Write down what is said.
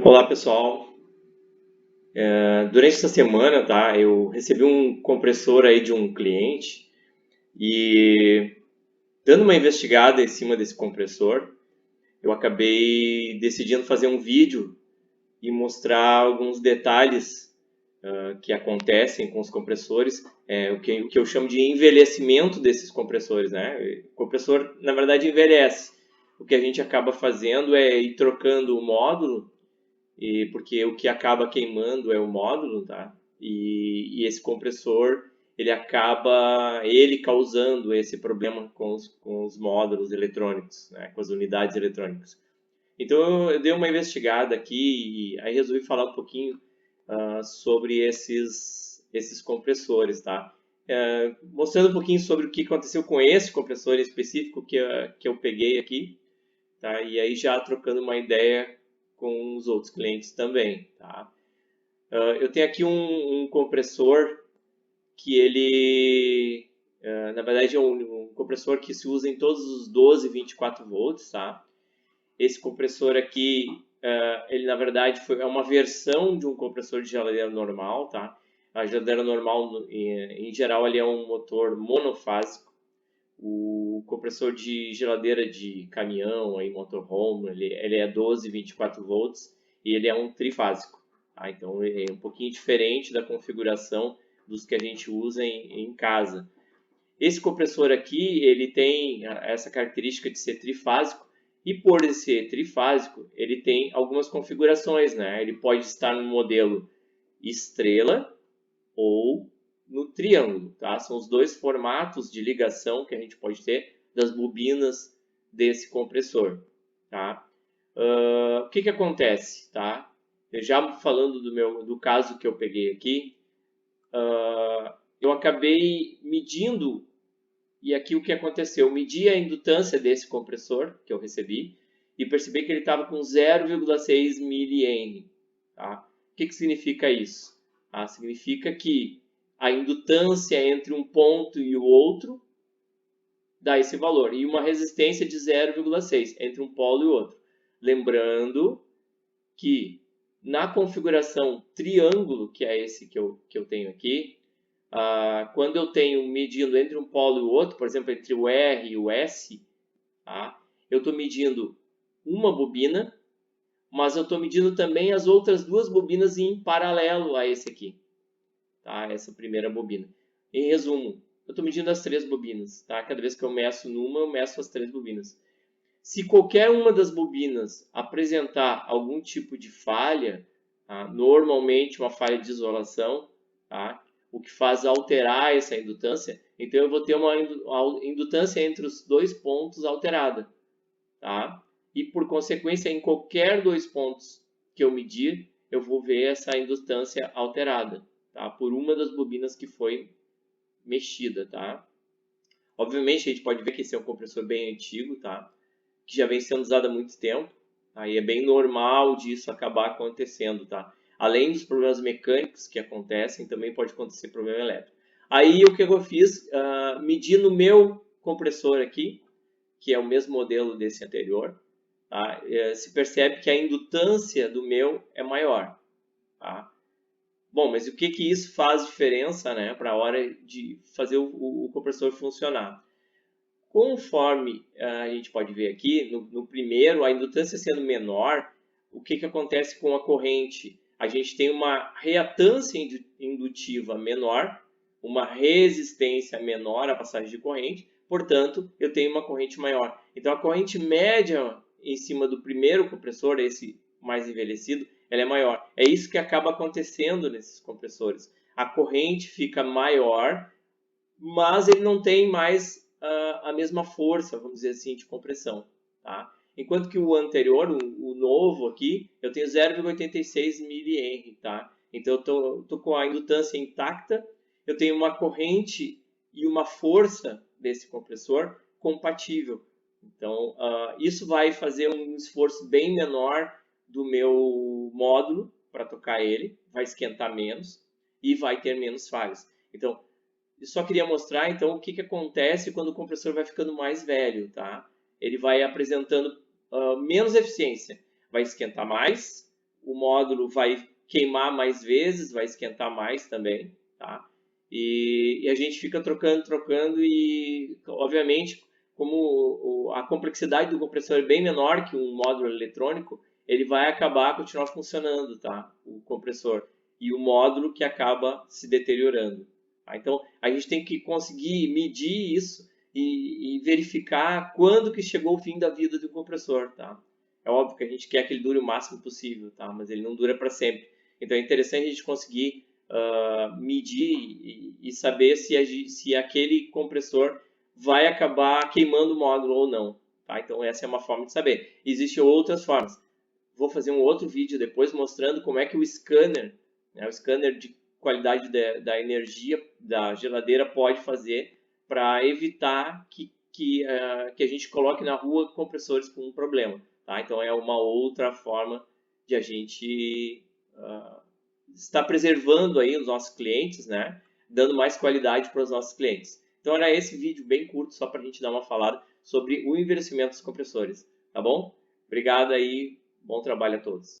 Olá pessoal, durante essa semana, tá, eu recebi um compressor aí de um cliente e dando uma investigada em cima desse compressor, eu acabei decidindo fazer um vídeo e mostrar alguns detalhes que acontecem com os compressores, o que eu chamo de envelhecimento desses compressores, né? O compressor, na verdade, envelhece. O que a gente acaba fazendo é ir trocando o módulo porque o que acaba queimando é o módulo, tá? E esse compressor ele acaba causando esse problema com os módulos eletrônicos, né? Com as unidades eletrônicas. Então eu dei uma investigada aqui e aí resolvi falar um pouquinho sobre esses compressores, tá? Mostrando um pouquinho sobre o que aconteceu com esse compressor em específico que eu peguei aqui, tá? E aí já trocando uma ideia com os outros clientes também, tá? Eu tenho aqui um compressor que ele, na verdade, é um compressor que se usa em todos os 12 e 24 volts, tá? Esse compressor aqui, ele na verdade é uma versão de um compressor de geladeira normal, tá? A geladeira normal, em geral, ele é um motor monofásico. O compressor de geladeira de caminhão, aí, motorhome, ele é 12, 24 volts e ele é um trifásico. Tá? Então, é um pouquinho diferente da configuração dos que a gente usa em casa. Esse compressor aqui, ele tem essa característica de ser trifásico e por ele ser trifásico, ele tem algumas configurações, né? Ele pode estar no modelo estrela ou no triângulo, tá? São os dois formatos de ligação que a gente pode ter das bobinas desse compressor, tá? O que acontece, tá? Eu já falando do caso que eu peguei aqui, eu acabei medindo, e aqui o que aconteceu? Eu medi a indutância desse compressor que eu recebi e percebi que ele estava com 0,6 mH. Tá? O que significa isso? Significa que a indutância entre um ponto e o outro dá esse valor. E uma resistência de 0,6 entre um polo e o outro. Lembrando que na configuração triângulo, que é esse que eu tenho aqui, quando eu tenho medindo entre um polo e o outro, por exemplo, entre o R e o S, tá? Eu estou medindo uma bobina, mas eu estou medindo também as outras duas bobinas em paralelo a esse aqui, tá? Essa primeira bobina. Em resumo, eu estou medindo as três bobinas, tá? Cada vez que eu meço numa, eu meço as três bobinas. Se qualquer uma das bobinas apresentar algum tipo de falha, tá? Normalmente uma falha de isolação, tá? O que faz alterar essa indutância, então eu vou ter uma indutância entre os dois pontos alterada, tá? E por consequência, em qualquer dois pontos que eu medir, eu vou ver essa indutância alterada, tá? Por uma das bobinas que foi mexida, tá? Obviamente, a gente pode ver que esse é um compressor bem antigo, tá? Que já vem sendo usado há muito tempo, tá? E é bem normal disso acabar acontecendo, tá? Além dos problemas mecânicos que acontecem, também pode acontecer problema elétrico. Aí, o que eu fiz? Medi no meu compressor aqui, que é o mesmo modelo desse anterior, tá? Se percebe que a indutância do meu é maior, tá? Bom, mas o que isso faz diferença, né, para a hora de fazer o compressor funcionar? Conforme a gente pode ver aqui, no primeiro, a indutância sendo menor, o que acontece com a corrente? A gente tem uma reatância indutiva menor, uma resistência menor à passagem de corrente, portanto, eu tenho uma corrente maior. Então, a corrente média em cima do primeiro compressor, esse mais envelhecido, ela é maior. É isso que acaba acontecendo nesses compressores. A corrente fica maior, mas ele não tem mais a mesma força, vamos dizer assim, de compressão. Tá? Enquanto que o anterior, o novo aqui, eu tenho 0,86 mH. Tá? Então eu estou com a indutância intacta, eu tenho uma corrente e uma força desse compressor compatível. Então isso vai fazer um esforço bem menor do meu módulo para tocar ele, vai esquentar menos e vai ter menos falhas. Então, eu só queria mostrar, então, o que acontece quando o compressor vai ficando mais velho, tá? Ele vai apresentando menos eficiência, vai esquentar mais, o módulo vai queimar mais vezes, vai esquentar mais também, tá? E a gente fica trocando e, obviamente, como a complexidade do compressor é bem menor que um módulo eletrônico, ele vai continuar funcionando, tá? O compressor. E o módulo que acaba se deteriorando. Tá? Então, a gente tem que conseguir medir isso e verificar quando que chegou o fim da vida do compressor, tá? É óbvio que a gente quer que ele dure o máximo possível, tá? Mas ele não dura para sempre. Então, é interessante a gente conseguir medir e saber se aquele compressor vai acabar queimando o módulo ou não. Tá? Então, essa é uma forma de saber. Existem outras formas. Vou fazer um outro vídeo depois mostrando como é que o scanner, né, o scanner de qualidade da energia da geladeira pode fazer para evitar que a gente coloque na rua compressores com um problema. Tá? Então, é uma outra forma de a gente estar preservando aí os nossos clientes, né? Dando mais qualidade para os nossos clientes. Então, era esse vídeo bem curto, só para a gente dar uma falada sobre o envelhecimento dos compressores. Tá bom? Obrigado aí, bom trabalho a todos.